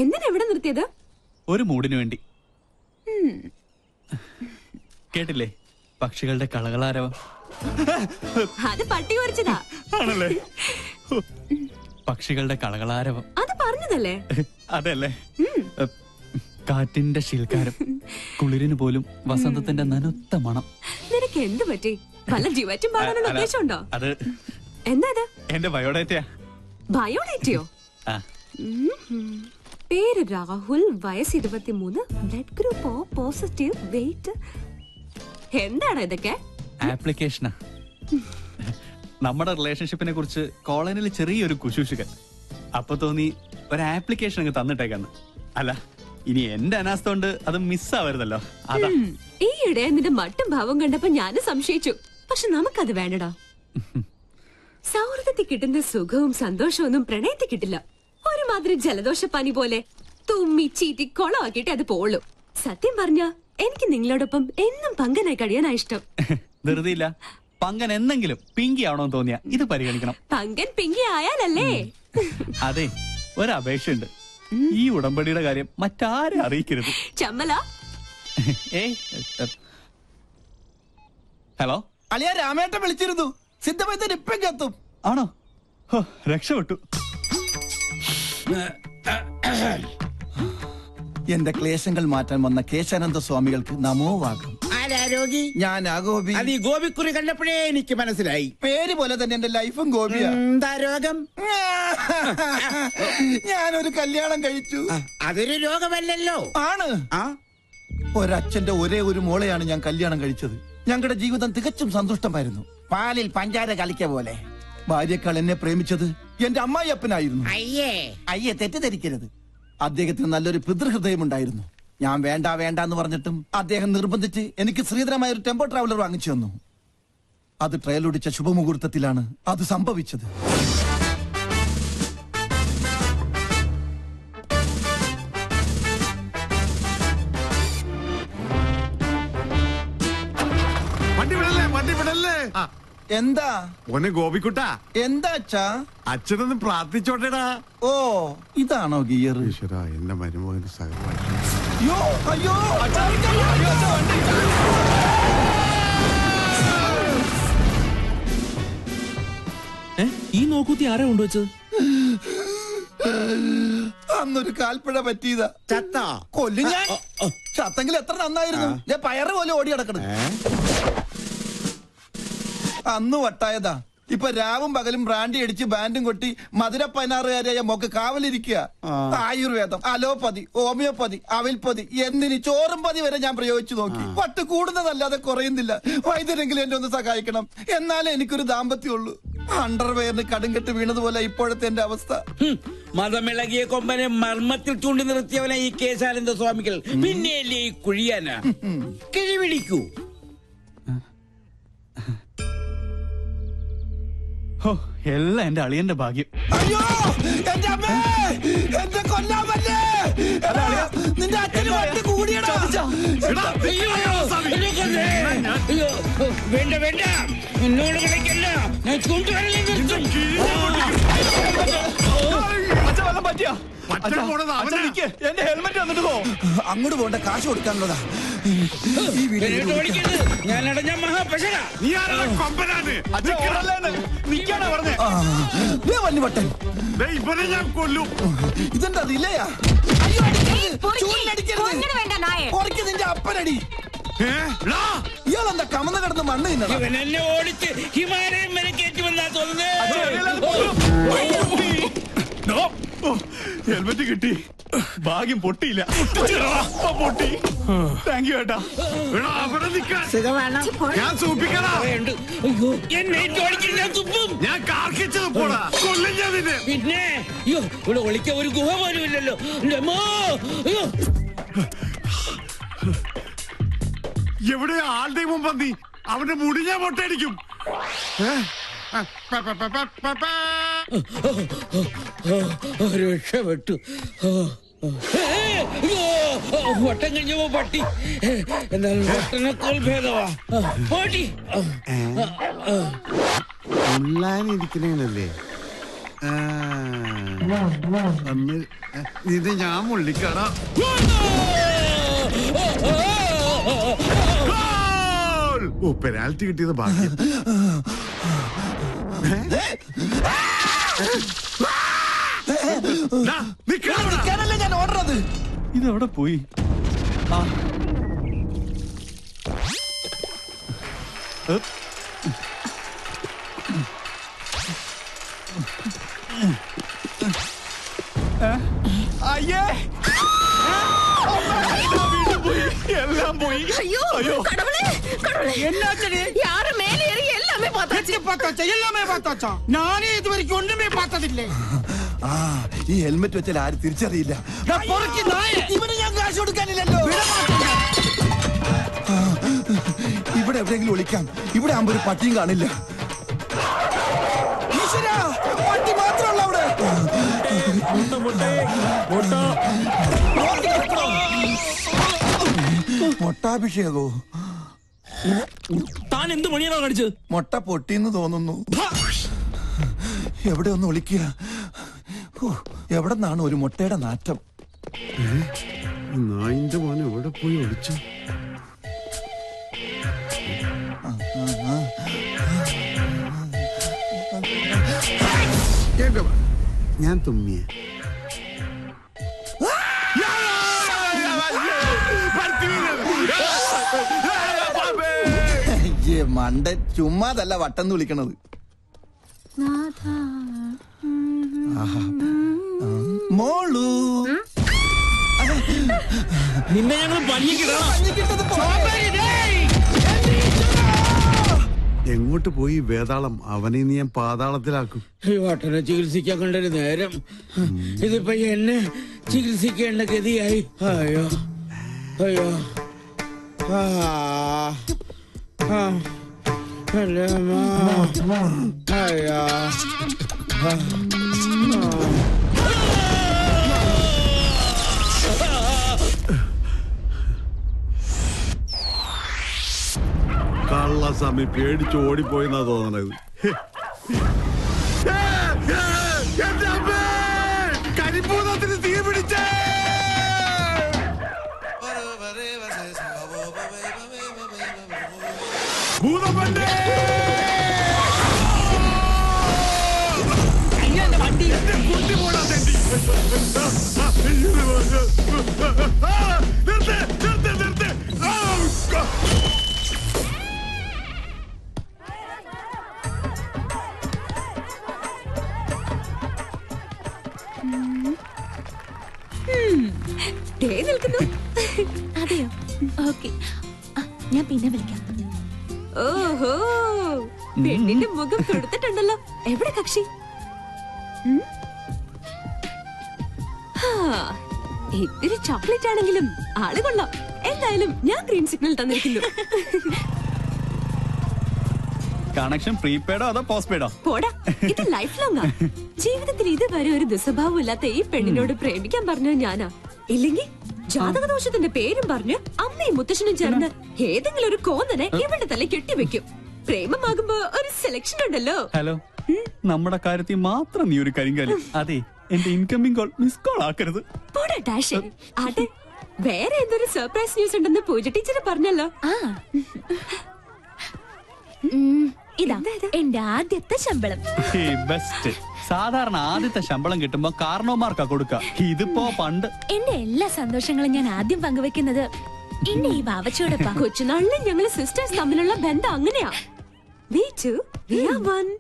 എന്തിനാ എവിടെ നിർത്തിയത്? ഒരു മൂടിനു വേണ്ടി. കേട്ടില്ലേ പക്ഷികളുടെ കളകളാരവം? അത് പട്ടി കുറച്ചതാ. ആണല്ലേ? പക്ഷികളുടെ കളകളാരവം അത് പറഞ്ഞതല്ലേ? അതല്ലേ? കാറ്റിന്റെ ശീൽക്കാരം, കുളിരിന് പോലും വസന്തത്തിന്റെ നനുത്ത മണം. നിനക്ക് എന്ത് പറ്റി? വല്ല ജിവറ്റും പാടാനുള്ള ഉദ്ദേശമുണ്ടോ? അത് എന്താ എന്റെ ബയോഡേറ്റയാ. ബയോഡേറ്റയോ? പേര് രാഹുൽ, വയസ്സ് 23, blood group O positive, weight. എന്താണ് ഇതൊക്കെ? ആപ്ലിക്കേഷനാ. നമ്മുടെ റിലേഷൻഷിപ്പിനെ കുറിച്ച് കോളനിയിൽ ചെറിയൊരു കുശൂഷുകൻ. അപ്പൊ തോന്നി ഒരു ആപ്ലിക്കേഷൻ അങ്ങ് തന്നിട്ടേക്കാന്ന്. അല്ല, ഇനി എന്റെ അനാസ്ഥ കൊണ്ട് അത് മിസ്സാവരുതല്ലോ. അതാ. ഈയിടെ നിന്റെ മട്ടും ഭാവം കണ്ടപ്പോ ഞാനും സംശയിച്ചു. പക്ഷെ നമുക്കത് വേണ്ടടാ. സൗഹൃദത്തിൽ കിട്ടുന്ന സുഖവും സന്തോഷവും ഒന്നും പ്രണയത്തിൽ കിട്ടില്ല. ഒരുമാതിരി ജലദോഷപ്പനി പോലെ തുമ്മി ചീറ്റി കൊളമാക്കിയിട്ട് അത് പോളൂ. സത്യം പറഞ്ഞ എനിക്ക് നിങ്ങളോടൊപ്പം എന്നും പങ്കനായി കഴിയാനാ ഇഷ്ടം. ധൃതിയില്ല. പങ്കൻ എന്നെങ്കിലും പിങ്കി ആവണമെന്ന് തോന്നിയ ഇത് പരിഗണിക്കണം. പങ്കൻ പിങ്കി ആയാലല്ലേ? അതെ, ഒരപേക്ഷയുണ്ട്. ഈ ഉടമ്പടിയുടെ കാര്യം മറ്റാരെ അറിയിക്കരുത്. ചമ്മല. ഹലോ, അളിയ രാമേട്ടൻ വിളിച്ചിരുന്നു. സിദ്ധമൈത്തൻ ഇപ്പം എത്തും. ആണോ? രക്ഷപ്പെട്ടു. എന്റെ ക്ലേശങ്ങൾ മാറ്റാൻ വന്ന കേശാനന്ദ സ്വാമികൾക്ക് നമോ വാകം. രോഗി ഞാൻ ഗോപി. അത് ഈ ഗോപിക്കുറി കണ്ടപ്പോഴേ എനിക്ക് മനസ്സിലായി. പേര് പോലെ തന്നെ എന്റെ ലൈഫും ഗോപിയാ. എന്താ രോഗം? ഞാനൊരു കല്യാണം കഴിച്ചു. അതൊരു രോഗമല്ലല്ലോ. ആണ്. ഒരച്ഛന്റെ ഒരേ ഒരു മോളെയാണ് ഞാൻ കല്യാണം കഴിച്ചത്. ഞങ്ങളുടെ ജീവിതം തികച്ചും സന്തുഷ്ടമായിരുന്നു. പാലിൽ പഞ്ചാര കളിക്ക പോലെ. ഭാര്യക്കാൾ എന്നെ പ്രേമിച്ചത് എന്റെ അമ്മായി അപ്പനായിരുന്നു. അയ്യേ തെറ്റിദ്ധരിക്കരുത്. അദ്ദേഹത്തിന് നല്ലൊരു പിതൃഹൃദയമുണ്ടായിരുന്നു. ഞാൻ വേണ്ട എന്ന് പറഞ്ഞിട്ടും അദ്ദേഹം നിർബന്ധിച്ച് എനിക്ക് ശ്രീധരമായ ഒരു ടെമ്പോ ട്രാവലർ വാങ്ങിച്ചു തന്നു. അത് ട്രയലൊടിച്ച ശുഭമുഹൂർത്തത്തിലാണ് അത് സംഭവിച്ചത്. എന്താ ഓനെ ഗോപിക്കുട്ട? എന്താ അച്ഛാ? അച്ഛനൊന്ന് പ്രാർത്ഥിച്ചോട്ടേടാ. ഓ, ഇതാണോ ഗിയർ? ഈശ്വര, എന്റെ മരുമകന് സഹപാഠി. അയ്യോ, ഈ നോക്കൂത്തി ആരാ കൊണ്ടുവച്ചത്? അന്നൊരു കാൽപ്പഴ പറ്റിയതാ. ചത്താ? കൊല്ലു ഞാൻ. ചത്തെങ്കിൽ എത്ര നന്നായിരുന്നു. ഞാൻ പയറ് പോലെ ഓടി നടക്കണം. അന്ന് വട്ടായതാ. ഇപ്പൊ രാവും പകലും ബ്രാൻഡി അടിച്ച് ബാൻഡും കൊട്ടി മധുര 16-കാരിയായ മോക്ക് കാവലിരിക്കുക. ആയുർവേദം, അലോപ്പതി, ഹോമിയോപ്പതി, അവിൽപ്പതി, എന്തിന് ചോറും പതി വരെ ഞാൻ പ്രയോഗിച്ചു നോക്കി. വട്ട് കൂടുന്നതല്ലാതെ കുറയുന്നില്ല. വൈദ്യരെങ്കിലും എന്നെ ഒന്ന് സഹായിക്കണം. എന്നാലേ എനിക്കൊരു ദാമ്പത്യമുള്ളൂ. അണ്ടർവെയറിന് കടുങ്കെട്ട് വീണതുപോലെ ഇപ്പോഴത്തെ എന്റെ അവസ്ഥ. മതമിളകിയ കൊമ്പനെ മർമ്മത്തിൽ ചൂണ്ടി നിർത്തിയവനെ ഈ കേശാനന്ദ സ്വാമികൾ. പിന്നെയല്ലേ ഈ കുഴിയാന? കിഴിപിടിക്കൂ. എല്ലാം എന്റെ അളിയന്റെ ഭാഗ്യം. അയ്യോ, എന്റെ അമ്മേ, എന്റെ കൊല്ലാമല്ലേ. നിന്റെ അച്ഛന് വട്ടി കൂടിയടാ. വേണ്ട വേണ്ട, എന്നോട് കളിക്കല്ല. ഞാൻ ചൂണ്ടുവരലേ നിർത്തും. എന്റെ ഹെൽമെറ്റ് വന്നിട്ട് പോ. അങ്ങോട്ട് പോണ്ട, കാശ് കൊടുക്കാനുള്ളതാ. ഞാൻ അടഞ്ഞ മഹാപശക. വല്ലുവട്ടൻ ഇവനെ ഞാൻ കൊല്ലും. ഇതെന്താ ഇല്ലയാ? നിന്റെ അപ്പനടി. ഇയാളെന്താ കമന്ന് കിടന്ന് മണ്ണ് തിന്നണം. ഇവൻ എന്നെ ഓടിച്ച് ഹിമാലയം വരെ കയറ്റുമെന്നാ തോന്നുന്നത്. ഹെൽമെറ്റ് കിട്ടി. ഭാഗ്യം പൊട്ടിയില്ല. പൊട്ടി. താങ്ക് യു ഏട്ടാ. ഞാൻ സൂപ്പിക്കടാ. എന്നെ ഓടിക്കുന്ന തുപ്പും. ഞാൻ കാർക്കിച്ചത് പോടാ. കൊല്ലും ഞാൻ നിന്നെ. പിന്നെ ഇവിടെ ഒളിക്ക ഒരു ഗുഹ പോലും ഇല്ലല്ലോ. എവിടെ ആളുടെ മുമ്പ് നീ അവന്റെ മുടി ഞാൻ പൊട്ടടിക്കും. രക്ഷപ്പെട്ടു. വട്ടം കഴിഞ്ഞപ്പോ പട്ടി. എന്നാലും വട്ടനേക്കാൾ ഭേദവാ പട്ടി. ഉള്ളാനിരിക്കണേനല്ലേ അന്ന് ഇത് ഞാൻ മുള്ളിക്കട ഓ പെനാൽറ്റി കിട്ടിയത് ഭാഗ്യം. ദാ, നിക്കടാ അവിടെ. നിൽക്കാനല്ലേ ഞാൻ ഓടുന്നത്. ഇതെവിടെ പോയി? ആ. ഏ? അയ്യേ! വീണ്ടും പോയി. എല്ലാം പോയി. ஐயோ கடவுளே கடவுளே என்னாச்சு? யாரு மேலே ஏறி எல்லாமே பார்த்தாச்சு. பார்த்தாச்சா? எல்லாமே பார்த்தாச்சா? நானே இது வரைக்கும் ஒண்ணுமே பார்த்ததில்லை. ആ ഈ ഹെൽമെറ്റ് വെച്ചാൽ ആരും തിരിച്ചറിയില്ല. ഇവന് ഞാൻ കാശ് കൊടുക്കാനില്ലല്ലോ. ഇവിടെ എവിടെയെങ്കിലും ഒളിക്കാം. ഇവിടെ ആകുമ്പോ ഒരു പട്ടിയും കാണില്ല. ഈശ്വരാ, പട്ടി മാത്രമല്ല അവിടെ. മൊട്ടാഭിഷേകോ? താൻ എന്ത് പണിയാണോ കാണിച്ചത്? മൊട്ട പൊട്ടിന്ന് തോന്നുന്നു. എവിടെ ഒന്ന് ഒളിക്കുക? എവിടെ നിന്നാണ് ഒരു മുട്ടയുടെ നാറ്റം? നായിന്റെ മോനെ എവിടെ പോയി ഒളിച്ചു? ഞാൻ തുമ്മിയ മണ്ടൻ, ചുമ്മാതല്ല വട്ടം വിളിക്കണത്. മോളു നിന്നെ ഞങ്ങൾ എങ്ങോട്ട് പോയി വേതാളം? അവനെ നീ ഞാൻ പാതാളത്തിലാക്കും. ഈ വട്ടനെ ചികിത്സിക്കാൻ കണ്ടൊരു നേരം ഇതിപ്പോ എന്നെ ചികിത്സിക്കേണ്ട ഗതിയായി. അയ്യോ അയ്യോ ആ ആ അല്ലേ അമ്മ. അയ്യോ കള്ളസ്വാമി പേടിച്ച് ഓടിപ്പോയെന്നാ തോന്നണത്. കരിപ്പൂതത്തിന് തീ പിടിച്ചേ. ഭൂതപ്പണ്ടേ കുട്ടി പോടാ തെണ്ടി. നിർത്ത് നിർത്ത് നിർത്ത്. നിൽക്കുന്നു. അതെയോ? ഓക്കെ, ഞാൻ പിന്നെ വിളിക്കാം. ഓഹോ, പെണ്ണിന്റെ മുഖം കൊടുത്തിട്ടുണ്ടല്ലോ. എവിടെ കക്ഷി? ഇത്തിരി ചോക്ലേറ്റ് ആണെങ്കിലും ആള് കൊള്ളാം. എന്തായാലും ഞാൻ ഗ്രീൻ സിഗ്നൽ തന്നിരിക്കുന്നു. കണക്ഷൻ പ്രീപെയ്ഡോ അതോ പോസ്റ്റ് പെയ്ഡോ? പോടാ, ഇത് ലൈഫ് ലോങ്ങാ. ജീവിതത്തിൽ ഇതുവരെ ഒരു ദുസ്വഭാവം ഇല്ലാത്ത ഈ പെണ്ണിനോട് പ്രേമിക്കാൻ പറഞ്ഞത് ഞാനാ. ഇല്ലെങ്കിൽ ജാതകദോഷത്തിന്റെ പേരും പറഞ്ഞ് അമ്മയും മുത്തശ്ശനും ചേർന്ന് ഏതെങ്കിലും ഒരു കോന്നനെ ഇവളുടെ തല കെട്ടിവെക്കും. പ്രേമമാകുമ്പോ ഒരു സെലക്ഷൻ ഉണ്ടല്ലോ. ഹലോ, നമ്മുടെ കാര്യത്തിൽ മാത്രം നീ ഒരു കരിങ്കാലി. അതെ, എന്റെ ഇൻകമിംഗ് കോൾ മിസ് കോൾ ആക്കരുത്. പോടാ ഡാഷ്. ആട്ടെ, വേറെ എന്തൊരു സർപ്രൈസ് ന്യൂസ് ഉണ്ടെന്ന് പൂജ ടീച്ചർ പറഞ്ഞല്ലോ. ഇതാ എന്റെ ആദ്യത്തെ ശമ്പളം. ബെസ്റ്റ്. സാധാരണ ആദ്യത്തെ ശമ്പളം കിട്ടുമ്പോ കാരണവന്മാർക്കാ കൊടുക്ക. ഇതിപ്പോ പണ്ട് എന്റെ എല്ലാ സന്തോഷങ്ങളും ഞാൻ ആദ്യം പങ്കുവെക്കുന്നത് എന്റെ ഈ വാവച്ചോടൊപ്പം. കൊച്ചുനാളിലും ഞങ്ങള് സിസ്റ്റേഴ്സ് തമ്മിലുള്ള ബന്ധം അങ്ങനെയാ. We two, we are one.